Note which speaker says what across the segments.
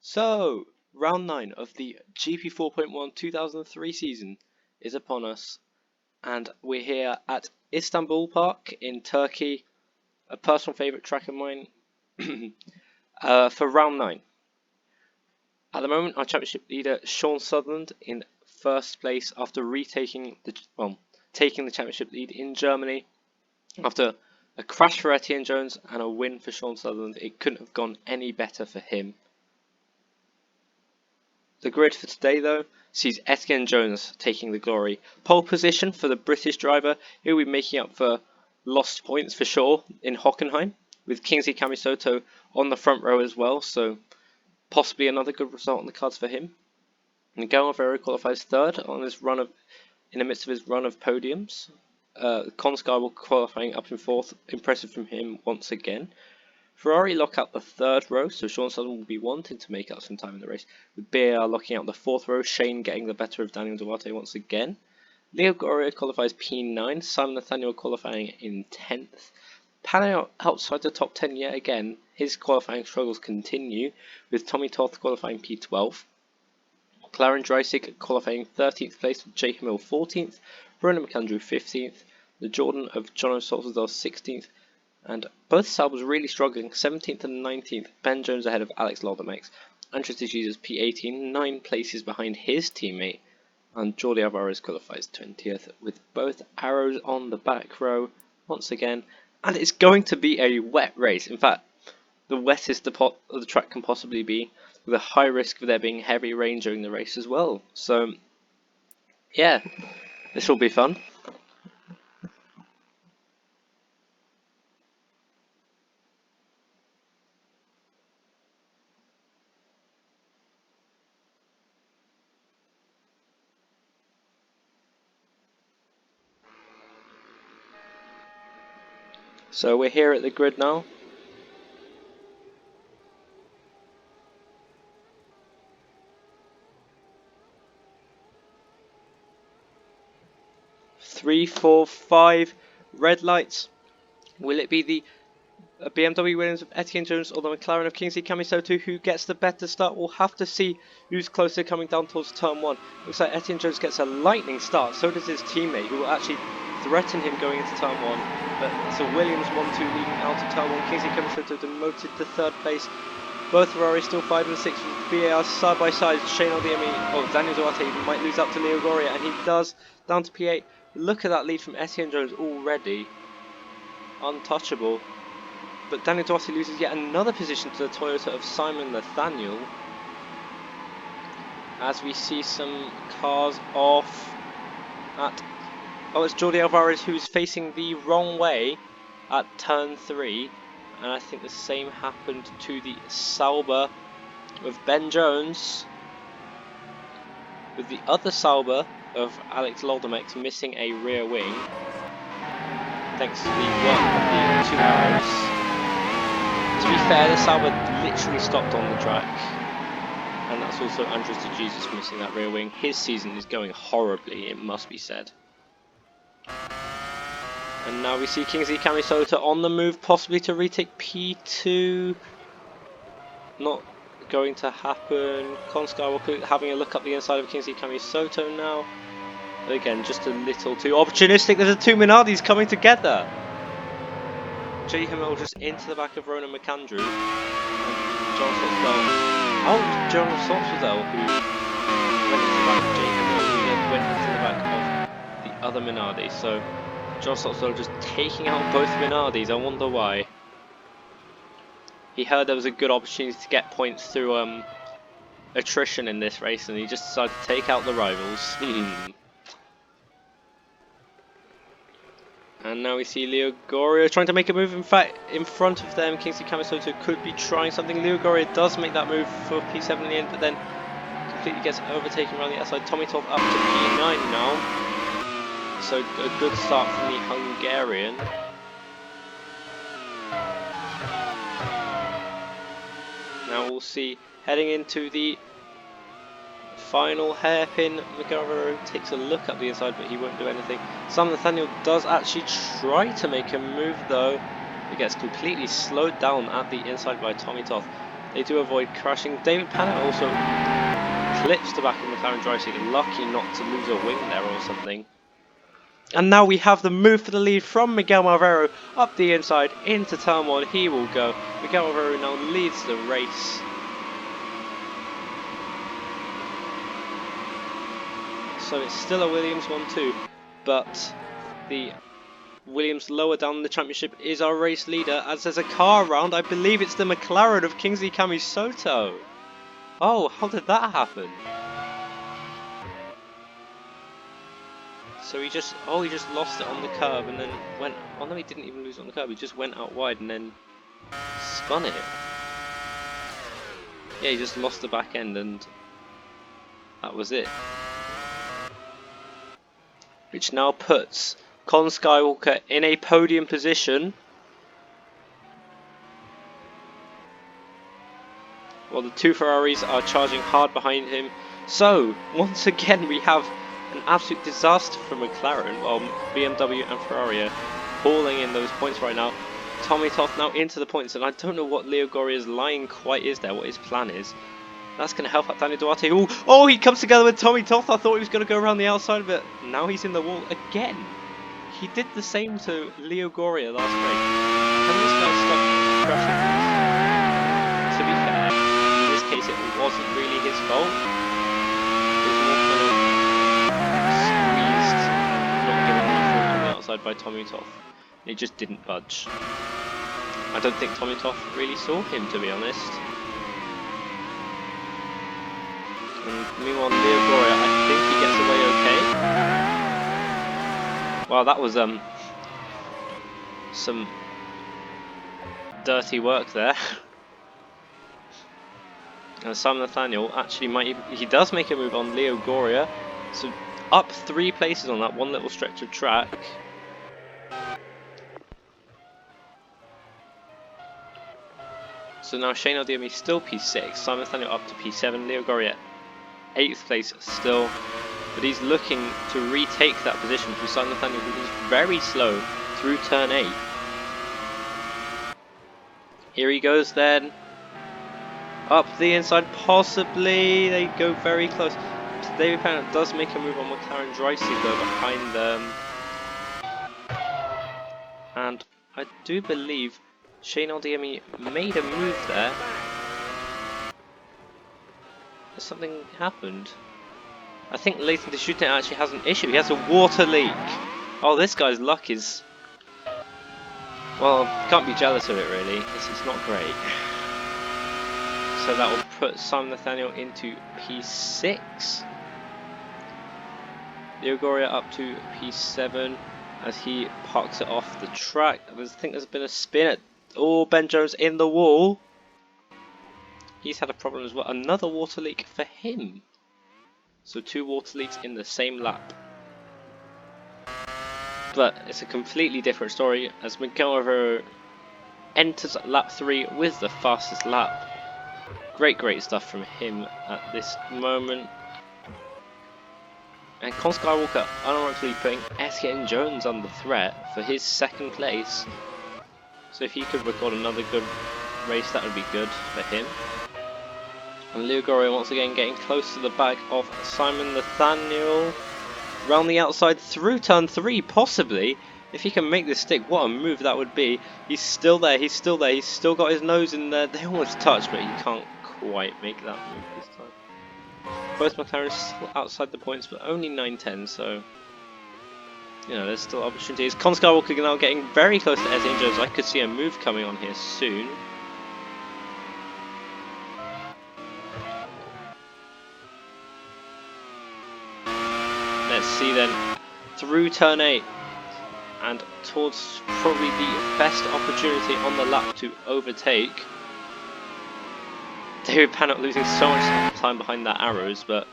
Speaker 1: So, round 9 of the GP4.1 2003 season is upon us, and we're here at Istanbul Park in Turkey, a personal favourite track of mine, for round 9. At the moment, our championship leader Sean Sutherland in first place after taking the championship lead in Germany after a crash for Etienne Jones and a win for Sean Sutherland. It couldn't have gone any better for him. The grid for today, though, sees Etienne Jones taking the glory. Pole position for the British driver, who will be making up for lost points for sure in Hockenheim, with Kingsley Kamisoto on the front row as well, so possibly another good result on the cards for him. Miguel Oliveira qualifies third on his run of, in the midst of his run of podiums. Conscar qualifying up in fourth, impressive from him once again. Ferrari lock out the third row, so Sean Sutherland will be wanting to make up some time in the race, with BAR locking out the fourth row, Shane getting the better of Daniel Duarte once again. Leo Goria qualifies P9, Simon Nathaniel qualifying in 10th. Panning outside the top 10 yet again, his qualifying struggles continue, with Tommy Toth qualifying P12. Clarence Dreisig qualifying 13th place, with Jay Hamill 14th, Ronan McAndrew 15th, the Jordan of John O'Sullivan 16th, and both Saubers really struggling, 17th and 19th, Ben Jones ahead of Alex Laudermax, Andres de Jesus P18, 9 places behind his teammate, and Jordi Alvarez qualifies 20th, with both arrows on the back row once again, and it's going to be a wet race. In fact, the wettest the track can possibly be, with a high risk of there being heavy rain during the race as well. So, yeah, this will be fun. So we're here at the grid now. Three, four, five red lights. Will it be the BMW Williams of Etienne Jones or the McLaren of Kingsley Kamisoto who gets the better start? We'll have to see who's closer coming down towards turn 1. Looks like Etienne Jones gets a lightning start, so does his teammate, who will actually threaten him going into turn 1. But it's a Williams 1-2 leading out of turn 1. Kingsley Kamisoto demoted to third place. Both Ferraris still 5 and 6 with BAR side by side. Shane Aldiemi, Daniel Duarte even might lose up to Leo Goria, and he does, down to P8. Look at that lead from Etienne Jones already. Untouchable. But Daniel Duarte loses yet another position to the Toyota of Simon Nathaniel, as we see some cars off at... Oh, it's Jordi Alvarez who's facing the wrong way at turn 3. And I think the same happened to the Sauber of Ben Jones, with the other Sauber of Alex Laudermax missing a rear wing, thanks to the work of the 2 arrows. To be fair, the Sauber literally stopped on the track, and that's also Andres de Jesus missing that rear wing. His season is going horribly, it must be said. And now we see Kingsley Kamisoto on the move, possibly to retake P2. Not going to happen. Con Skywalker having a look up the inside of Kingsley Kamisoto now. But again, just a little too opportunistic. There's 2 Minardis coming together. Jay Hamill just into the back of Ronan McAndrew. And John Sotsdale out John Sotsdale, who went into the back of Jay Hamill, who then went into the back of the other Minardi. So John Sotsdale just taking out both Minardis. I wonder why. He heard there was a good opportunity to get points through attrition in this race, and he just decided to take out the rivals. And now we see Leo Goria trying to make a move. In fact, in front of them, Kingsley Kamisoto could be trying something. Leo Goria does make that move for P7 in the end, but then completely gets overtaken around the outside. Tommy Toth up to P9 now. So a good start from the Hungarian. Now we'll see, heading into the final hairpin, McGovern takes a look up the inside, but he won't do anything. Sam Nathaniel does actually try to make a move though. It gets completely slowed down at the inside by Tommy Toth. They do avoid crashing. David Panet also clips the back of McLaren dry seat, lucky not to lose a wing there or something. And now we have the move for the lead from Miguel Malvero up the inside into turn 1. He will go. Miguel Malvero now leads the race. So it's still a Williams 1-2, but the Williams lower down in the championship is our race leader as there's a car around. I believe it's the McLaren of Kingsley Camisoto. Oh, how did that happen? So he just lost it on the curb and then went, oh no, he didn't even lose it on the curb, he just went out wide and then spun it. Yeah, he just lost the back end and that was it. Which now puts Colin Skywalker in a podium position. While the two Ferraris are charging hard behind him. So, once again we have an absolute disaster for McLaren, while BMW and Ferrari are hauling in those points right now. Tommy Toth now into the points, and I don't know what Leo Goria's line quite is there, what his plan is. That's going to help out Daniel Duarte. Ooh, oh, he comes together with Tommy Toth. I thought he was going to go around the outside of it. Now he's in the wall again. He did the same to Leo Goria last race. Can this guy stop crashing? To be fair, in this case it wasn't really his fault. It was more kind of squeezed, not given enough room on the outside by Tommy Toth. He just didn't budge. I don't think Tommy Toth really saw him, to be honest. And meanwhile, Leo Goria, I think he gets away okay. Wow, that was some dirty work there. And Simon Nathaniel actually he does make a move on Leo Goria, so up 3 places on that one little stretch of track. So now Shane Aldiemi still P6, Simon Nathaniel up to P7, Leo Goria 8th place still, but he's looking to retake that position from Simon Nathaniel, who was very slow through turn 8. Here he goes then, up the inside possibly, they go very close. David Panet does make a move on McLaren dry seat though behind them. And I do believe Shane Aldiemi made a move there. Something happened. I think Leighton Deschutes actually has an issue. He has a water leak. Oh, this guy's luck is... well, can't be jealous of it really. It's not great. So that will put Simon Nathaniel into P6. Leo Goria up to P7 as he parks it off the track. I think there's been a spin at... oh, Ben Jones in the wall. He's had a problem as well. Another water leak for him. So 2 water leaks in the same lap. But it's a completely different story as Miguel Malvero enters lap 3 with the fastest lap. Great stuff from him at this moment. And Con Skywalker unironically putting Etienne Jones under threat for his 2nd place. So if he could record another good race, that would be good for him. And Leo Goria once again getting close to the back of Simon Nathaniel. Round the outside through turn 3, possibly. If he can make this stick, what a move that would be. He's still there, he's still got his nose in there. They almost touch, but he can't quite make that move this time. Both McLaren still outside the points, but only 9-10, so... you know, there's still opportunities. Con Skywalker now getting very close to Etienne Jones. I could see a move coming on here soon. Let's see then, through turn 8 and towards probably the best opportunity on the lap to overtake. David Panet losing so much time behind that arrows, but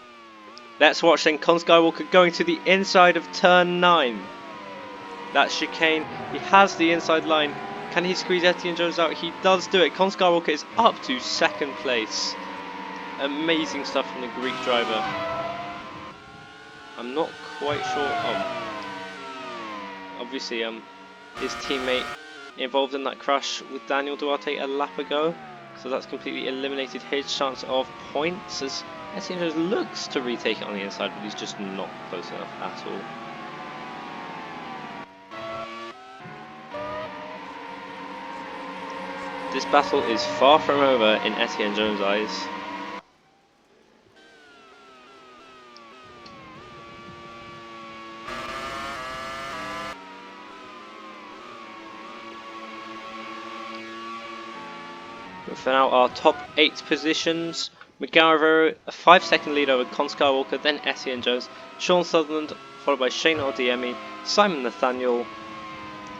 Speaker 1: let's watch then Con Skywalker going to the inside of turn 9. That chicane, he has the inside line. Can he squeeze Etienne Jones out? He does do it. Con Skywalker is up to 2nd place. Amazing stuff from the Greek driver. I'm not quite sure. Obviously, his teammate involved in that crash with Daniel Duarte a lap ago. So that's completely eliminated his chance of points as Etienne Jones looks to retake it on the inside, but he's just not close enough at all. This battle is far from over in Etienne Jones' eyes. But for now, our top 8 positions: Miguel Rivera, a 5-second lead over Con Skywalker, then Etienne Jones, Sean Sutherland, followed by Shane Ordiemi, Simon Nathaniel,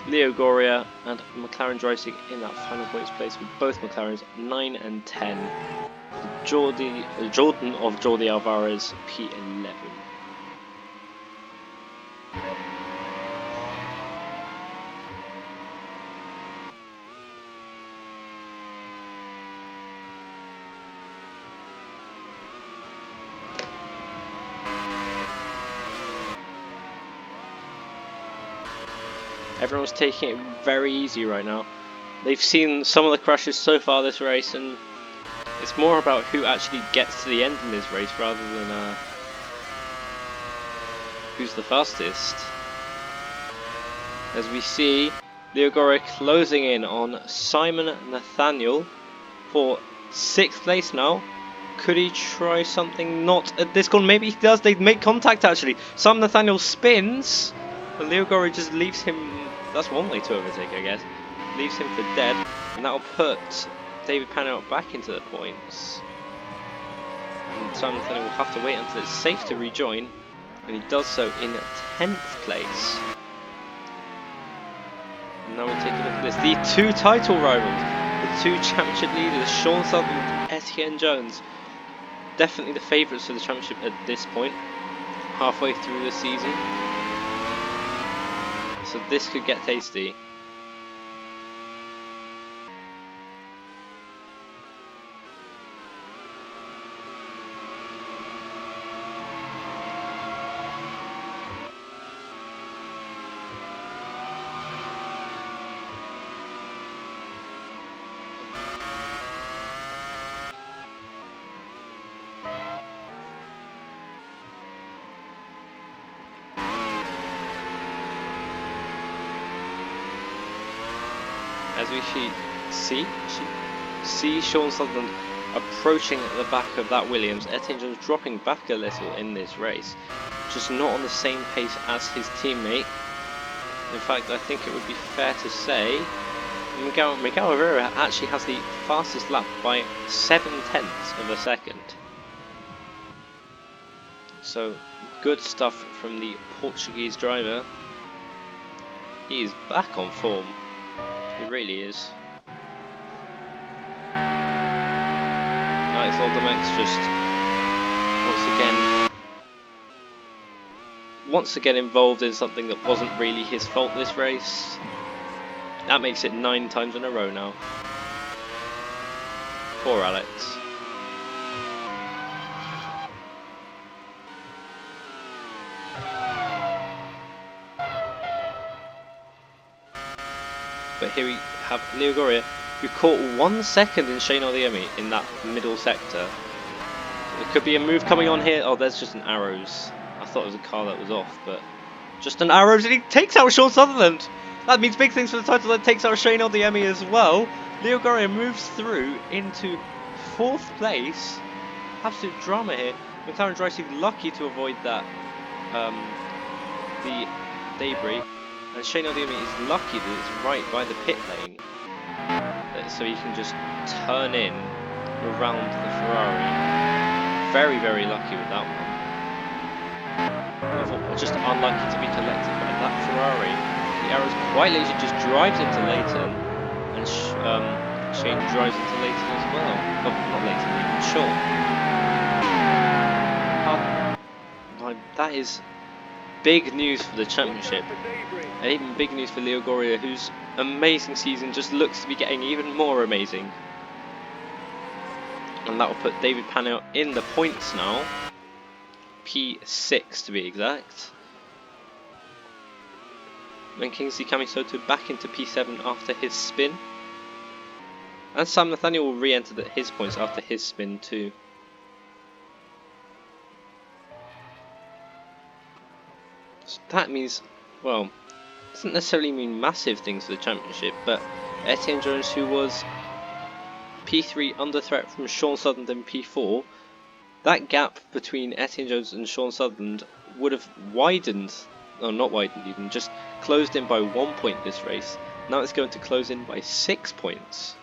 Speaker 1: Leo Goria, and McLaren Dreisig in that final points place, with both McLarens 9 and 10. Jordan of Jordi Alvarez, P11. Everyone's taking it very easy right now. They've seen some of the crashes so far this race, and it's more about who actually gets to the end in this race rather than who's the fastest. As we see Leo Goria closing in on Simon Nathaniel for 6th place now. Could he try something not at this corner? Maybe he does. They make contact actually. Simon Nathaniel spins, but Leo Goria just leaves him. That's one way to overtake, I guess. Leaves him for dead, and that'll put David Panel back into the points. And Simon Nathaniel will have to wait until it's safe to rejoin, and he does so in 10th place. And now we'll take a look at this. The 2 title rivals, the 2 championship leaders, Sean Sutherland and Etienne Jones. Definitely the favourites for the championship at this point, halfway through the season. So this could get tasty. As we see Sean Sutherland approaching the back of that Williams, Etienne Jones dropping back a little in this race, just not on the same pace as his teammate. In fact, I think it would be fair to say Miguel Rivera actually has the fastest lap by 0.7 of a second. So good stuff from the Portuguese driver. He is back on form. It really is. Alex Oldermax just once again involved in something that wasn't really his fault this race. That makes it 9 times in a row now. Poor Alex. But here we have Leo Goria, who caught 1 second in Shane Ordiemi in that middle sector. There could be a move coming on here. Oh, there's just an arrows. I thought it was a car that was off, but just an arrows, and he takes out Sean Sutherland. That means big things for the title. That takes out Shane Ordiemi as well. Leo Goria moves through into 4th place. Absolute drama here. McLaren Dreisig lucky to avoid that the debris. And Shane Ordiemi is lucky that it's right by the pit lane, so he can just turn in around the Ferrari. Very, very lucky with that one. Just unlucky to be collected by that Ferrari. The arrow's quite lazy, just drives into Leighton, and Shane drives into Leighton as well. Oh, not Leighton, Sean. That is big news for the championship, and even big news for Leo Goria, whose amazing season just looks to be getting even more amazing. And that will put David Panel in the points now, P6 to be exact. And Kingsley Kamisoto back into P7 after his spin. And Sam Nathaniel will re-enter his points after his spin too. So that means, well, doesn't necessarily mean massive things for the championship, but Etienne Jones, who was P3 under threat from Sean Sutherland in P4, that gap between Etienne Jones and Sean Sutherland would have widened, no, not widened even, just closed in by 1 point this race. Now it's going to close in by 6 points.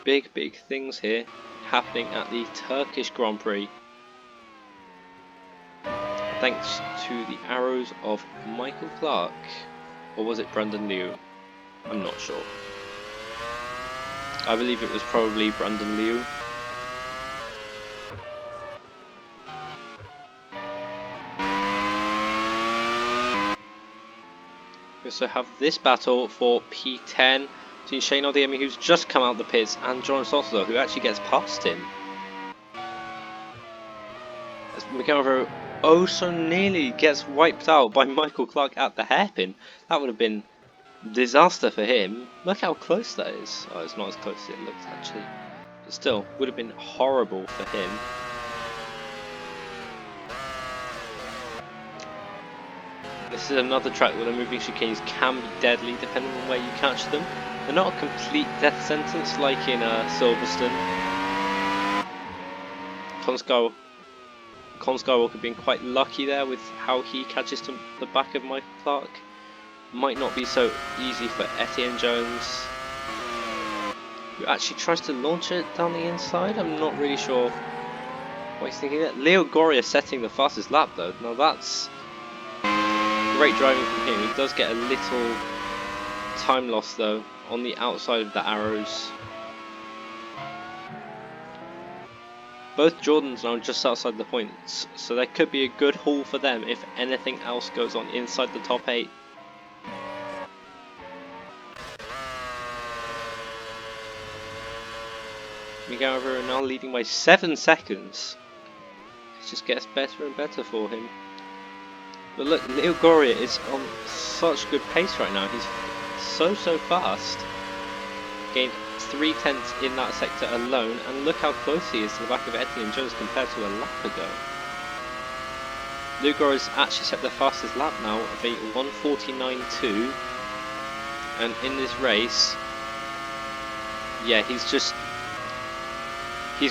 Speaker 1: Big things here happening at the Turkish Grand Prix. Thanks to the arrows of Michael Clark. Or was it Brandon Liu? I'm not sure. I believe it was probably Brandon Liu. We also have this battle for P10 between Shane Odiemi, who's just come out the pits, and John Sotodo, who actually gets past him. As Miguel oh so nearly gets wiped out by Michael Clark at the hairpin. That would have been disaster for him. Look how close that is. Oh, it's not as close as it looks actually. But still, would have been horrible for him. This is another track where the moving chicanes can be deadly depending on where you catch them. They're not a complete death sentence like in Silverstone. Con Skywalker being quite lucky there with how he catches to the back of Michael Clark. Might not be so easy for Etienne Jones, who actually tries to launch it down the inside. I'm not really sure what he's thinking there. Leo Goria setting the fastest lap though. Now that's great driving from him. He does get a little time loss though on the outside of the arrows. Both Jordans now just outside the points, so there could be a good haul for them if anything else goes on inside the top 8. Miguel Rivera now leading by 7 seconds. It just gets better and better for him. But look, Leo Goria is on such good pace right now. He's so fast. Gained 0.3 in that sector alone, and look how close he is to the back of Etienne Jones compared to a lap ago. Leo Goria has actually set the fastest lap now of a 1:49.2, and in this race, yeah, he's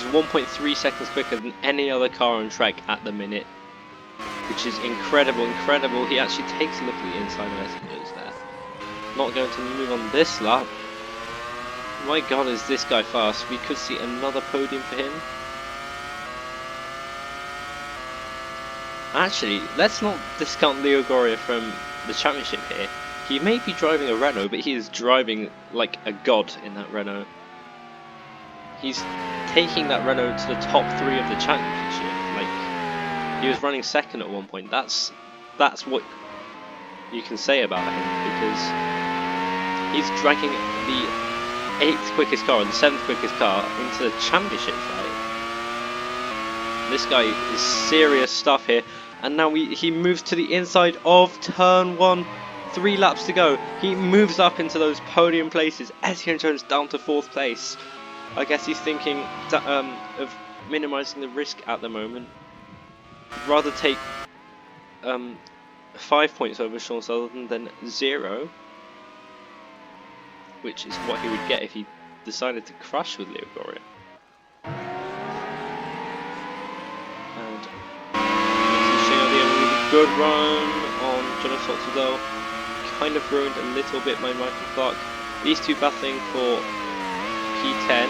Speaker 1: 1.3 seconds quicker than any other car on track at the minute, which is incredible. He actually takes a look at the inside of Etienne Jones there. Not going to move on this lap. My god, is this guy fast. We could see another podium for him. Actually, let's not discount Leo Goria from the championship here. He may be driving a Renault, but he is driving like a god in that Renault. He's taking that Renault to the top 3 of the championship. Like, he was running second at one point. That's what you can say about him, because he's dragging the 8th quickest car and the 7th quickest car into the championship fight. This guy is serious stuff here, and now he moves to the inside of turn 1. 3 laps to go. He moves up into those podium places. Etienne Jones down to 4th place. I guess he's thinking of minimising the risk at the moment. He'd rather take 5 points over Sean Sutherland than 0. Which is what he would get if he decided to crash with Leo Goria. And Shane Odiemi with a good run on Jonas Sotodo. Kind of ruined a little bit by Michael Clark. These two battling for P10.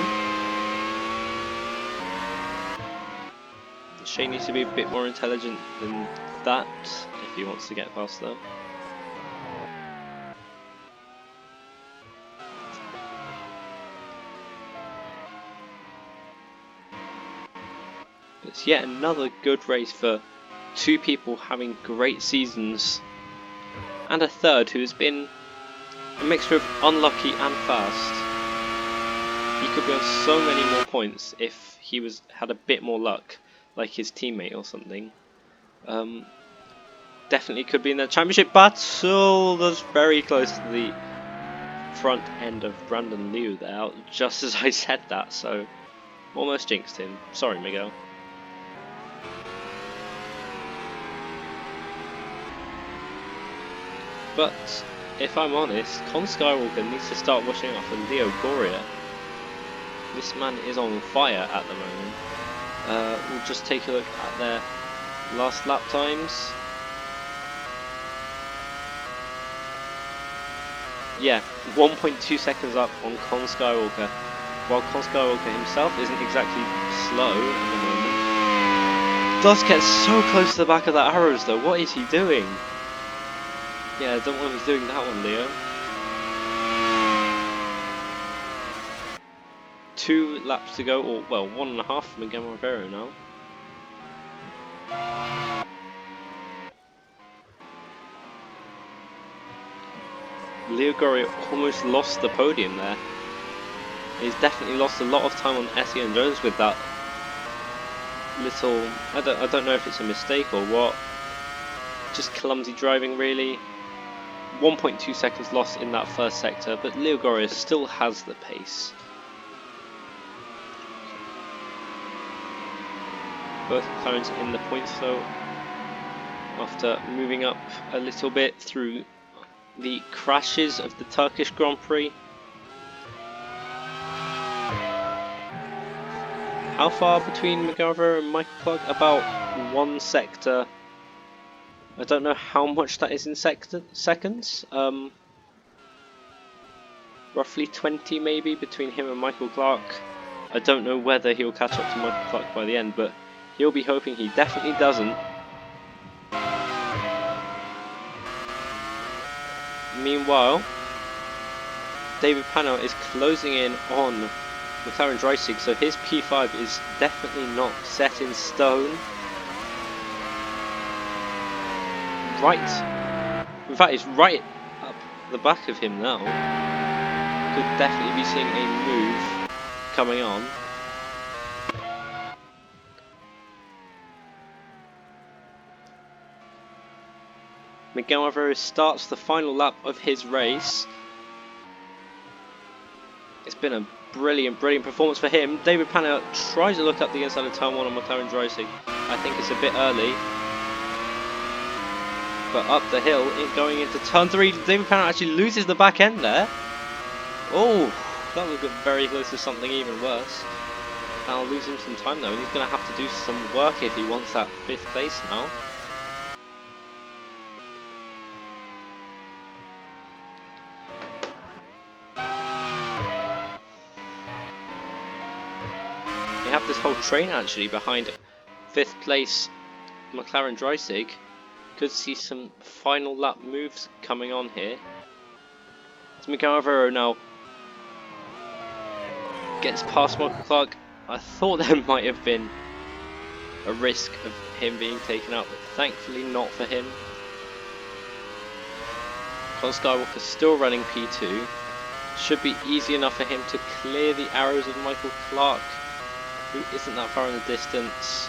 Speaker 1: Shane needs to be a bit more intelligent than that if he wants to get past though. It's yet another good race for 2 people having great seasons, and a third who has been a mixture of unlucky and fast. He could be on so many more points if he had a bit more luck, like his teammate or something. Definitely could be in the championship battle. That's very close to the front end of Brandon Liu there, just as I said that, so almost jinxed him. Sorry, Miguel. But if I'm honest, Con Skywalker needs to start watching out for Leo Goria. This man is on fire at the moment. We'll just take a look at their last lap times. Yeah, 1.2 seconds up on Con Skywalker, while Con Skywalker himself isn't exactly slow at the moment. Does get so close to the back of that arrows though, what is he doing? Yeah, I don't know if he's doing that one, Leo. 2 laps to go, or well, 1.5 for Miguel Rivero now. Leo Goria almost lost the podium there. He's definitely lost a lot of time on Etienne Jones with that little, I don't know if it's a mistake or what. Just clumsy driving really. 1.2 seconds lost in that first sector, but Leo Goria still has the pace. Both McLarens in the points though, after moving up a little bit through the crashes of the Turkish Grand Prix. How far between Miguel Rivero and Michael Clark? About 1 sector. I don't know how much that is in seconds. Roughly 20 maybe between him and Michael Clark. I don't know whether he'll catch up to Michael Clark by the end, but he'll be hoping he definitely doesn't. Meanwhile, David Pano is closing in on McLaren Dreisig, so his P5 is definitely not set in stone. Right, in fact it's right up the back of him now. Could definitely be seeing a move coming on. Miguel Rivero starts the final lap of his race. It's been a brilliant performance for him. David Pano tries to look up the inside of turn 1 on McLaren Dreisig. I think it's a bit early. But up the hill, going into turn 3, David Pano actually loses the back end there. Oh, that would get very close to something even worse. I'll lose him some time though, and he's going to have to do some work if he wants that 5th place now. You have this whole train actually behind 5th place McLaren Dreisig. Could see some final lap moves coming on here. As Miguel Rivero now gets past Michael Clark, I thought there might have been a risk of him being taken out, but thankfully not for him. Con Skywalker still running P2. Should be easy enough for him to clear the arrows of Michael Clark, who isn't that far in the distance,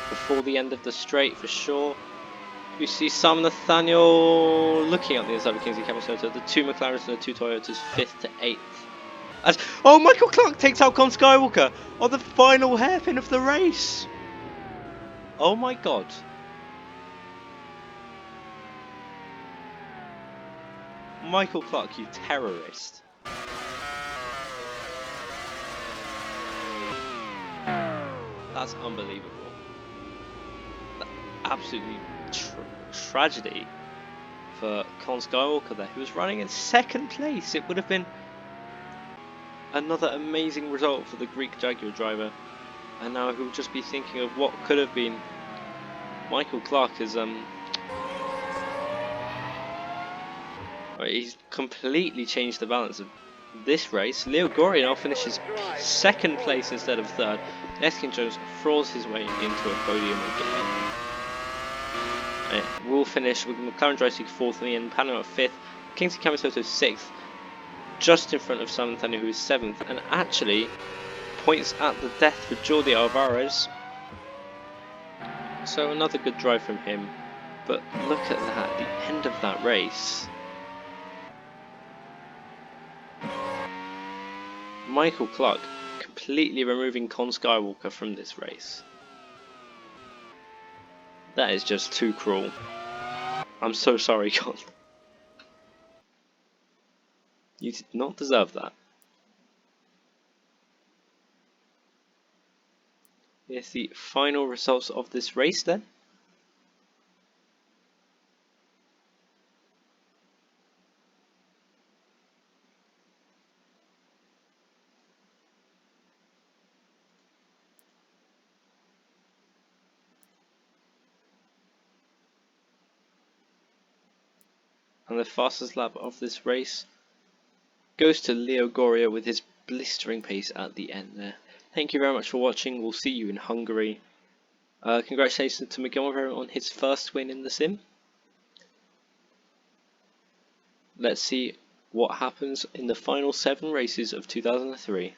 Speaker 1: before the end of the straight for sure. We see Sam Nathaniel looking at the inside of Kingsley Camisoto, the 2 McLarens and the 2 Toyotas, 5th to 8th. As Michael Clark takes out Con Skywalker on the final hairpin of the race. Oh my god. Michael Clark, you terrorist. That's unbelievable. Absolutely tragedy for Con Skywalker there, who was running in 2nd place. It would have been another amazing result for the Greek Jaguar driver, and now he'll just be thinking of what could have been. Michael Clark has he's completely changed the balance of this race. Leo Goria now finishes 2nd place instead of 3rd. Etienne Jones frauds his way into a podium again. We'll finish with McLaren Dreisig 4th in the end, Pano at 5th, Kingsley Camisoto 6th, just in front of Sam Nathaniel, who is 7th, and actually points at the death for Jordi Alvarez. So another good drive from him, but look at that, the end of that race. Michael Clark completely removing Con Skywalker from this race. That is just too cruel. I'm so sorry, Con. You did not deserve that. Here's the final results of this race then. And the fastest lap of this race goes to Leo Goria with his blistering pace at the end there. Thank you very much for watching. We'll see you in Hungary. Congratulations to Montgomery on his first win in the sim. Let's see what happens in the final 7 races of 2003.